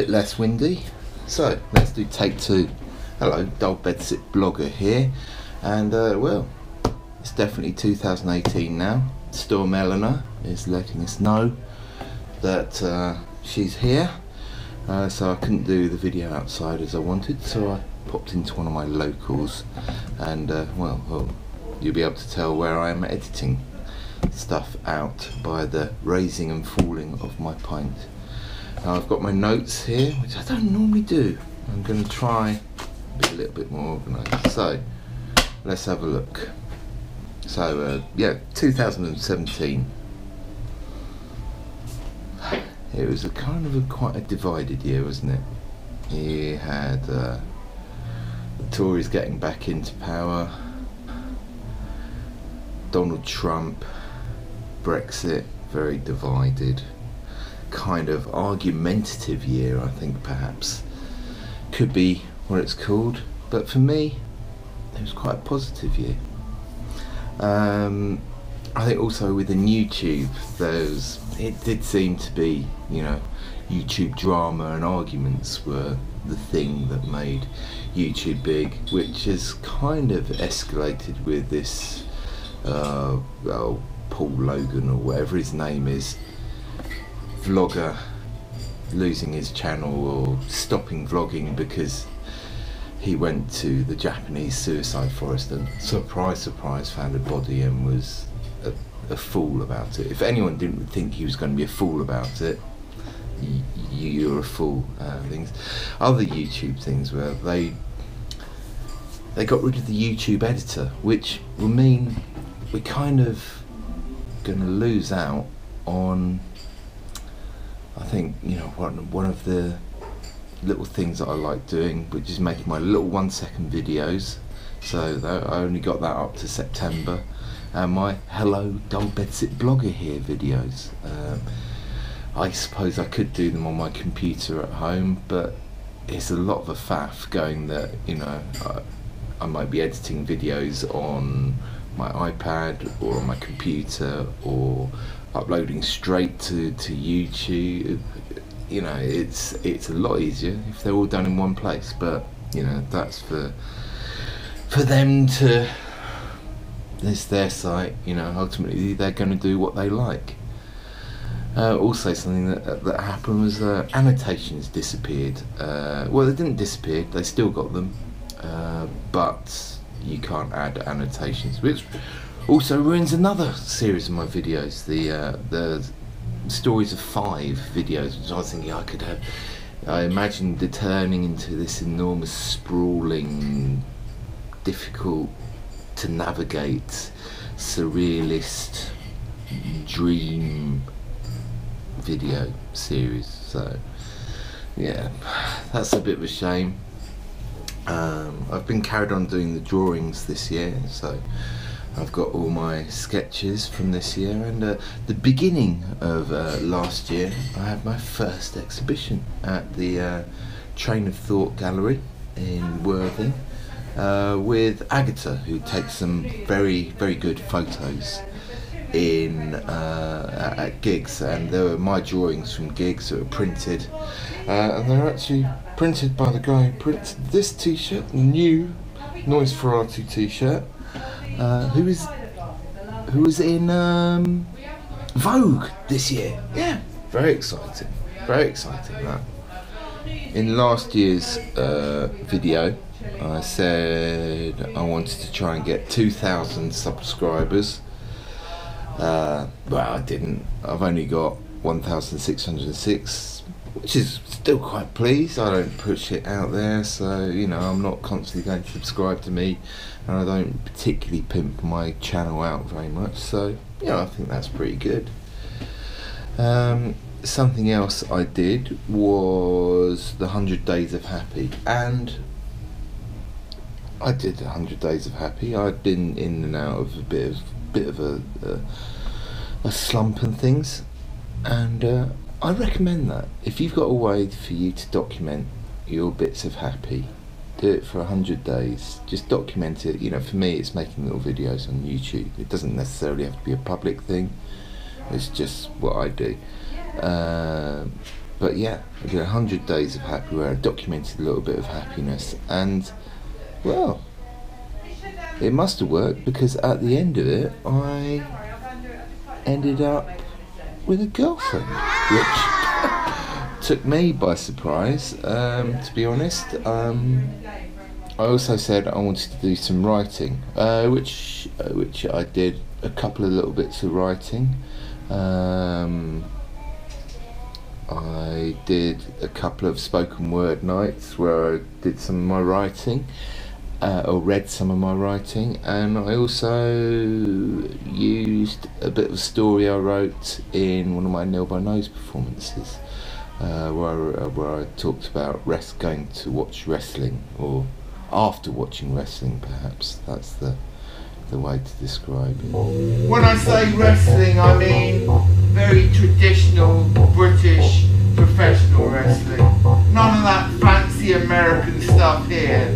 bit less windy. So let's do take two. Hello, Dullbedsitblogger here, and well, it's definitely 2018 now. Storm Eleanor is letting us know that she's here, so I couldn't do the video outside as I wanted, so I popped into one of my locals, and well, you'll be able to tell where I am editing stuff out by the raising and falling of my pint. Now I've got my notes here, which I don't normally do. I'm going to try be a little bit more organised. So let's have a look. So yeah, 2017. It was a kind of quite a divided year, wasn't it? You had the Tories getting back into power, Donald Trump, Brexit, very divided, kind of argumentative year, I think, perhaps could be what it's called, but for me it was quite a positive year. I think also within YouTube it did seem to be, you know, YouTube drama and arguments were the thing that made YouTube big, which has kind of escalated with this well, Paul Logan or whatever his name is, vlogger, losing his channel or stopping vlogging because he went to the Japanese suicide forest and surprise surprise found a body and was a fool about it. If anyone didn't think he was going to be a fool about it, you're a fool. Things, other YouTube things where they got rid of the YouTube editor, which will mean we're kind of going to lose out on, I think, you know, one of the little things that I like doing, which is making my little 1-second videos. So I only got that up to September, and my Hello Dullbedsitblogger here videos. I suppose I could do them on my computer at home, but it's a lot of a faff going that, you know, I might be editing videos on my iPad or on my computer or uploading straight to YouTube. You know, it's a lot easier if they're all done in one place, but you know, that's for them to, it's their site, you know, ultimately they're going to do what they like. Also something that happened was annotations disappeared. Well, they didn't disappear, they still got them, but you can't add annotations, which also ruins another series of my videos, the Stories of 5 videos, which I was thinking I could have. I imagined it turning into this enormous, sprawling, difficult to navigate, surrealist dream video series. So yeah, that's a bit of a shame. I've been carried on doing the drawings this year, so I've got all my sketches from this year, and the beginning of last year I had my first exhibition at the Train of Thought Gallery in Worthing with Agatha, who takes some very, very good photos in at gigs, and they were my drawings from gigs that were printed, and they're actually printed by the guy who printed this t-shirt, the new Noise Variety t-shirt, who was in Vogue this year. Yeah, very exciting, that. In last year's video I said I wanted to try and get 2,000 subscribers. Well, I didn't. I've only got 1,606, which is still quite pleased. I don't push it out there, so you know, I'm not constantly going to subscribe to me, and I don't particularly pimp my channel out very much, so you know, I think that's pretty good. Something else I did was the 100 Days of Happy, and I did 100 Days of Happy. I'd been in and out of a bit of a slump and things, and I recommend that if you've got a way for you to document your bits of happy, do it for 100 days. Just document it. You know, for me, it's making little videos on YouTube. It doesn't necessarily have to be a public thing. It's just what I do. But yeah, I did 100 days of happy where I documented a little bit of happiness, and well, it must have worked, because at the end of it I ended up with a girlfriend, which took me by surprise, to be honest. I also said I wanted to do some writing, which I did a couple of little bits of writing. I did a couple of spoken word nights where I did some of my writing, or read some of my writing, and I also used a bit of a story I wrote in one of my Nil by Nose performances, where I talked about going to watch wrestling, or after watching wrestling, perhaps that's the way to describe it. When I say wrestling, I mean very traditional British professional wrestling. None of that fancy American stuff here.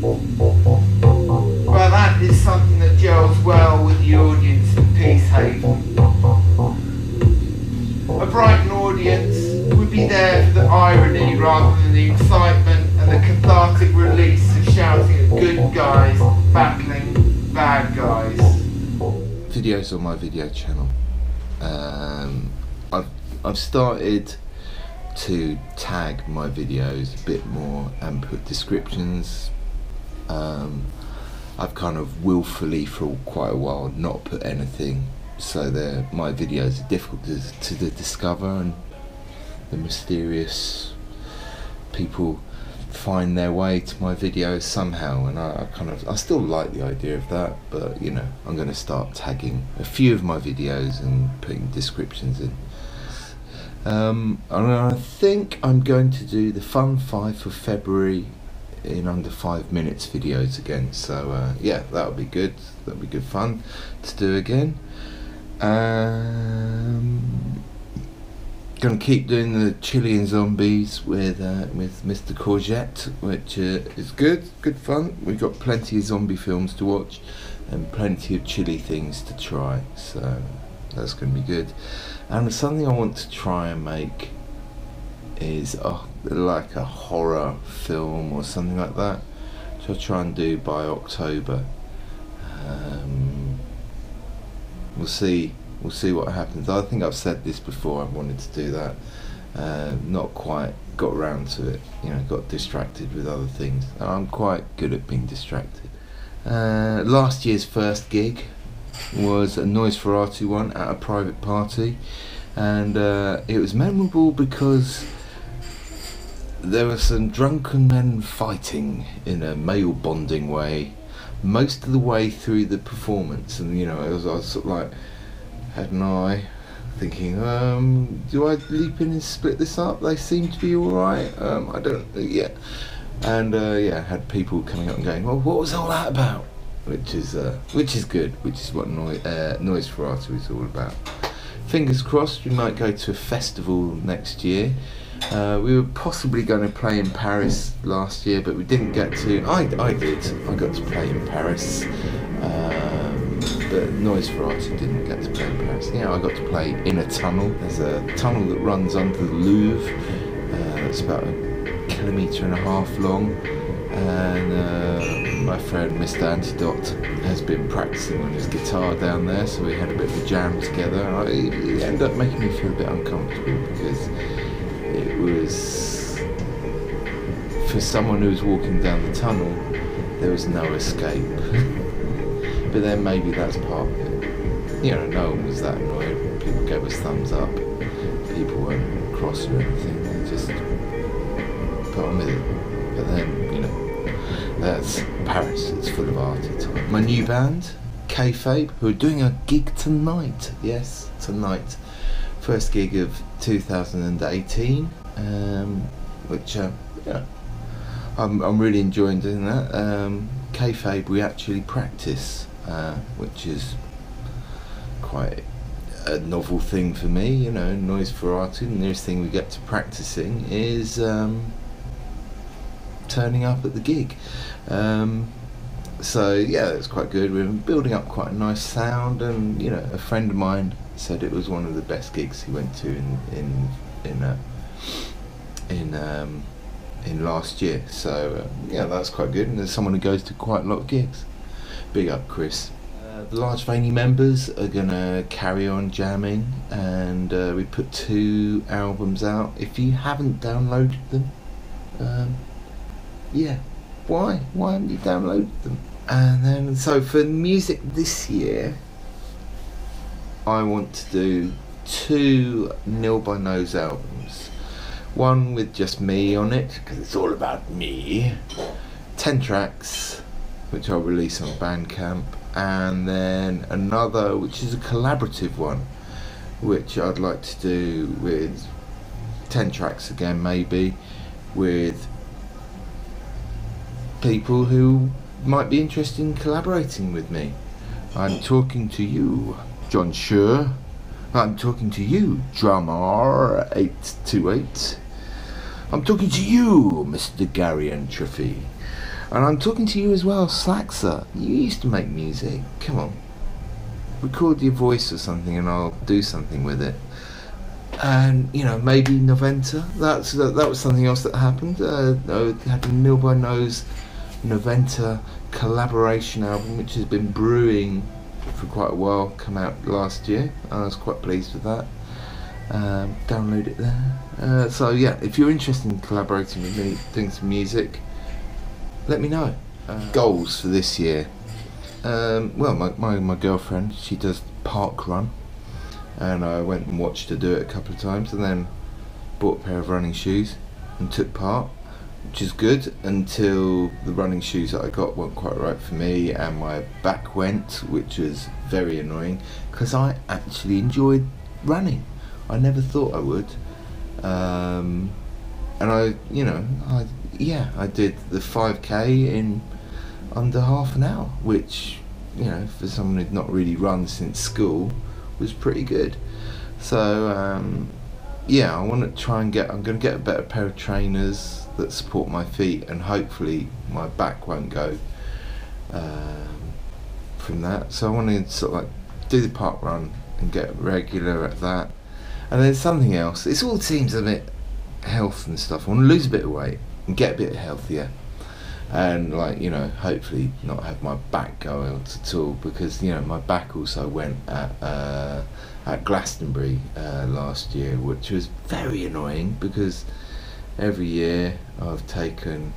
Well, that is something that gels well with the audience in Peacehaven. A Brighton audience would be there for the irony rather than the excitement and the cathartic release of shouting at good guys battling bad guys. Videos on my video channel. I've started to tag my videos a bit more and put descriptions. I've kind of willfully for quite a while not put anything, so my videos are difficult to discover, and the mysterious people find their way to my videos somehow, and I still like the idea of that, but you know, I'm going to start tagging a few of my videos and putting descriptions in. And I think I'm going to do the Fun 5 for February in under 5 minutes videos again, so yeah, that'll be good. That'll be good fun to do again. Gonna keep doing the chili and zombies with Mr. Courgette, which is good fun. We've got plenty of zombie films to watch and plenty of chili things to try, so that's gonna be good. And something I want to try and make is like a horror film or something like that, which I'll try and do by October. We'll see what happens. I think I've said this before, I wanted to do that, not quite got around to it, you know, got distracted with other things. I'm quite good at being distracted. Last year's first gig was a Noise Variety one at a private party, and it was memorable because there were some drunken men fighting in a male bonding way most of the way through the performance, and you know, I was sort of like, had an eye thinking, do I leap in and split this up? They seem to be alright. I don't, yeah. And yeah, had people coming up and going, well, what was all that about? Which is good, which is what Noise Variety is all about. Fingers crossed we might go to a festival next year. We were possibly going to play in Paris last year, but we didn't get to. I got to play in Paris, but Noise Variety didn't get to play in Paris. Yeah, I got to play in a tunnel. There's a tunnel that runs under the Louvre. It's about 1.5 kilometres long, and my friend Mr. Antidote has been practicing on his guitar down there, so we had a bit of a jam together. It ended up making me feel a bit uncomfortable because it was, for someone who was walking down the tunnel, there was no escape. But then maybe that's part of it. You know, no one was that annoyed. People gave us thumbs up. People weren't cross or anything. They just got on with it. But then, you know, that's Paris. It's full of arty time. My new band, Kayfabe, who are doing a gig tonight. Yes, tonight. First gig of 2018, which yeah, I'm really enjoying doing that. Kayfabe, we actually practice, which is quite a novel thing for me. You know, Noise Variety, the nearest thing we get to practicing is turning up at the gig. So yeah, it's quite good. We're building up quite a nice sound, and you know, a friend of mine said it was one of the best gigs he went to in in last year. So yeah, that's quite good. And there's someone who goes to quite a lot of gigs. Big up, Chris. The Large Veiny members are gonna carry on jamming, and we put 2 albums out. If you haven't downloaded them, yeah, why haven't you downloaded them? And then, so for music this year, I want to do 2 Nil by Nose albums. One with just me on it, because it's all about me. 10 tracks, which I'll release on Bandcamp. And then another, which is a collaborative one, which I'd like to do with 10 tracks again, maybe, with people who might be interested in collaborating with me. I'm talking to you, John Schur. I'm talking to you, Drummer 828. I'm talking to you, Mr. Gary Entropy. And I'm talking to you as well, Slaxer. You used to make music. Come on. Record your voice or something and I'll do something with it. And, you know, maybe Noventa. That was something else that happened. I had a Nil by Nose Noventa collaboration album, which has been brewing for quite a while, come out last year. I was quite pleased with that. Download it there. So yeah, if you're interested in collaborating with me, doing some music, let me know. Goals for this year. Well, my girlfriend, she does park run, and I went and watched her do it a couple of times, and then bought a pair of running shoes and took part, which is good, until the running shoes that I got weren't quite right for me and my back went, which was very annoying, because I actually enjoyed running. I never thought I would. And I did the 5k in under half an hour, which, you know, for someone who'd not really run since school, was pretty good. So yeah, I want to try and I'm going to get a better pair of trainers that support my feet, and hopefully my back won't go from that. So I want to sort of like do the park run and get regular at that. And then something else, it all seems a bit health and stuff. I want to lose a bit of weight and get a bit healthier, and, like, you know, hopefully not have my back go out at all, because, you know, my back also went at Glastonbury last year, which was very annoying, because every year I've taken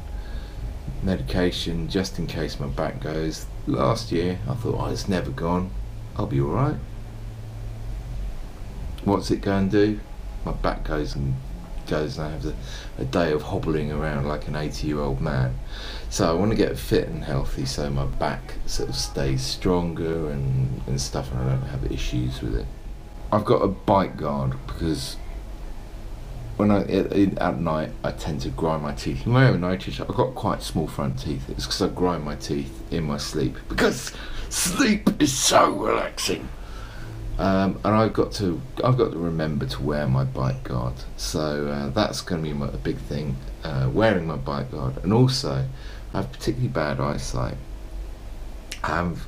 medication just in case my back goes. Last year I thought, oh, it's never gone, I'll be alright. What's it going to do? My back goes and I have a day of hobbling around like an 80-year-old man. So I want to get fit and healthy so my back sort of stays stronger and stuff, and I don't have issues with it. I've got a bite guard, because when at night I tend to grind my teeth. You may have noticed I've got quite small front teeth. It's because I grind my teeth in my sleep, because sleep is so relaxing. And I've got to remember to wear my bite guard. So that's going to be a big thing, wearing my bite guard. And also, I have particularly bad eyesight. I have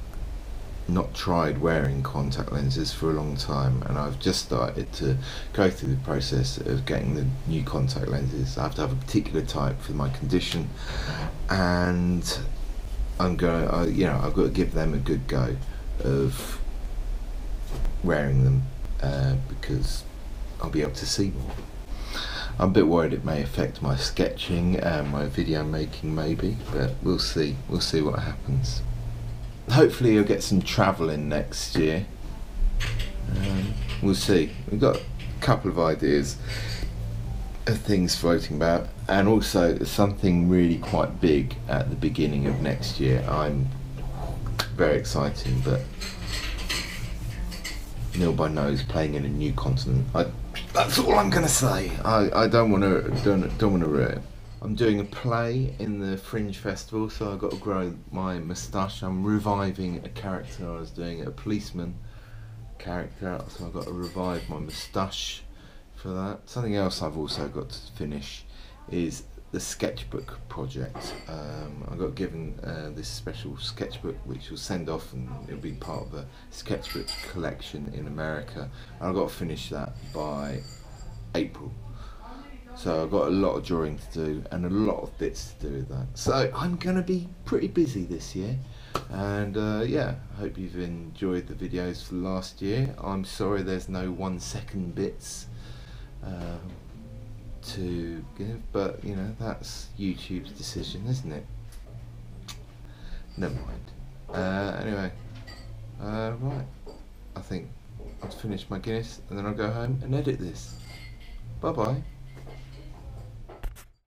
not tried wearing contact lenses for a long time, and I've just started to go through the process of getting the new contact lenses. I have to have a particular type for my condition, and I've got to give them a good go of wearing them, because I'll be able to see more. I'm a bit worried it may affect my sketching and my video making, maybe, but we'll see what happens. Hopefully I'll get some travel in next year. We'll see. We've got a couple of ideas of things floating about, and also something really quite big at the beginning of next year. I'm very exciting, but Nil by Nose playing in a new continent. That's all I'm gonna say. I don't want to ruin it. I'm doing a play in the Fringe Festival, so I've got to grow my moustache. I'm reviving a character I was doing, a policeman character, so I've got to revive my moustache for that. Something else I've also got to finish is the sketchbook project. I got given this special sketchbook which will send off, and it'll be part of a sketchbook collection in America, and I've got to finish that by April. So I've got a lot of drawing to do and a lot of bits to do with that. So I'm going to be pretty busy this year. And yeah, I hope you've enjoyed the videos for last year. I'm sorry there's no 1 second bits to give, but you know, that's YouTube's decision, isn't it? Never mind. Anyway, right, I think I'll finish my Guinness and then I'll go home and edit this. Bye bye.